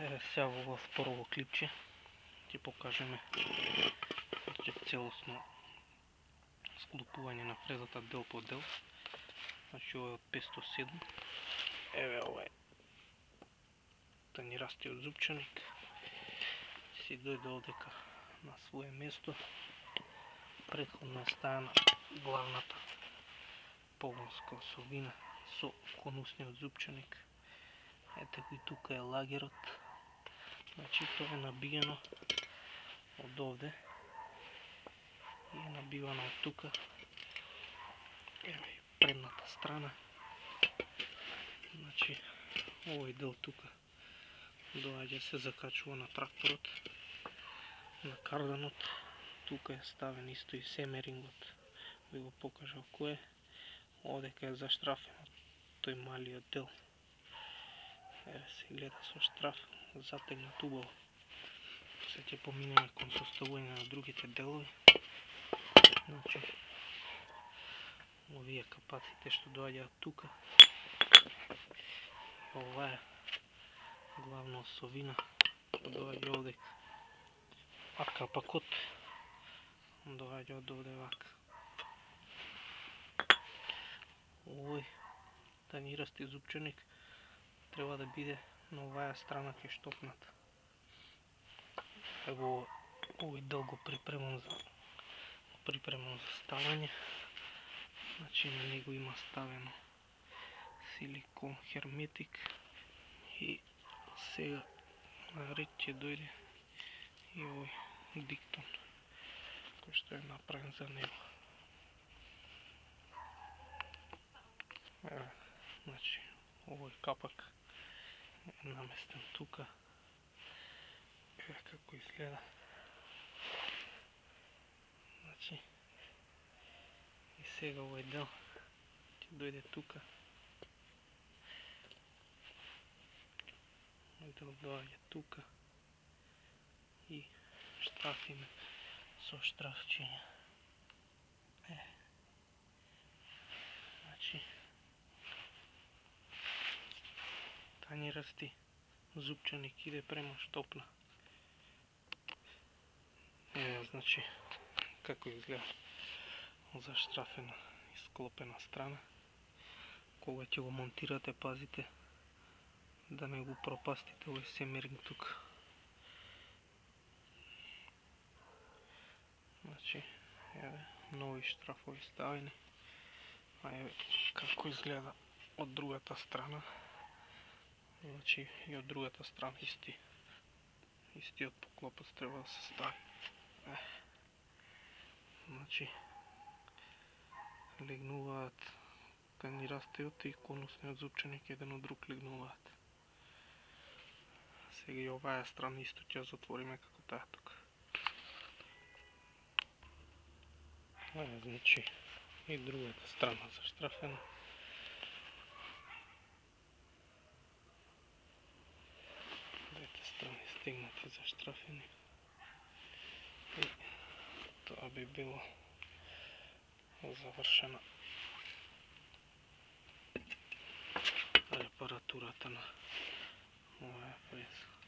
Сега във второ клипче ти покажем целостно склопување на фрезата дел по дел. Значи ова е од 507. Еве ова е танирастиот зупчаник. Си дојде овдека на свое место. Претходно е ставена главната погонска осовина со конусниот зупчаник. Ете го и тука е лагерот. Значи тоа е набиено од овде и е набивано од тука. Еве предната страна. Значи овој дел тука доаѓа се закачува на тракторот, на карданот. Тука е ставен исто и семерингот, ви го покажав кој е. Овдека е заштрафено тој малиот дел. Еве се гледа со штраф, затегнат убаво. Се ќе поминеме кон составување на другите делови. Значи, овие капаците што доаѓаат тука. Ова е главна осовина што доаѓа овдека. А капакот доаѓа од овде вака. Овој танирасти зупчаник треба да биде на оваа страна ќе штопнат. Ево овој дел го припремам за ставање. Значи на него има ставено силикон херметик и сега на ред ќе дојде и овој диктон кој што е направен за него. Еве, значи овој капак е наместен тука. Еве како изгледа. Значи и сега овој дел ќе дојде тука. Овој дел доаѓа тука и штрафиме со штрафчиња. Значи танирасти зупчаник иде према штопна. Еве значи како изгледа заштрафена и склопена страна. Кога ќе го монтирате, пазите да не го пропастите овој семеринг тука. Значи, еве, нови штрафови ставени. А еве како изгледа од другата страна. Значи и од другата страна истиот поклопац треба да се стави. Значи легнуваат танирастиот и конусниот зупчаник еден од друг легнуваат. Сега и оваа страна исто ќе затвориме како таа тука. Значи и другата страна заштрафена. Двете страни стегнати заштрафени. И тоа би било завршена репаратурата на оваа фреза.